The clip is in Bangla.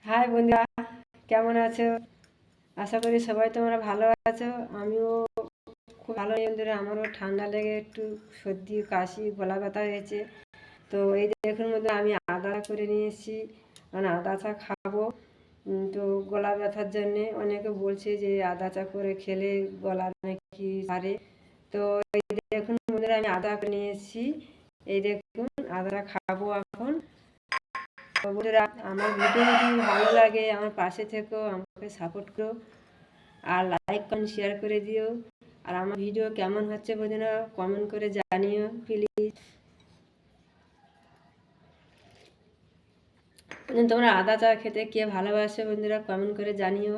হাই বন্ধুরা, কেমন আছো? আশা করি সবাই তোমরা ভালো আছো। আমিও খুব ভালো নেই বন্ধুরা, আমারও ঠান্ডা লেগে একটু সর্দি কাশি গলা ব্যথা হয়েছে। তো এই দেখুন বন্ধুরা, আমি আদা করে নিয়ে এসেছি, মানে আদা চা খাবো। তো গলা ব্যথার জন্যে অনেকে বলছে যে আদা চা করে খেলে গলা নাকি সারে। তো এই দেখুন বন্ধুরা, আমি আদা করে নিয়ে এসেছি। এই দেখুন আদাটা খাবো এখন। তো বন্ধুরা, আমার ভিডিও যদি ভালো লাগে আমার পাশে থেকো, আমাকে সাপোর্ট করো, আর লাইক কমেন্ট শেয়ার করে দিও। আর আমার ভিডিও কেমন হচ্ছে বন্ধুরা কমেন্ট করে জানিও প্লিজ। তোমরা আদা চা খেতে কে ভালোবাসো বন্ধুরা কমেন্ট করে জানিও।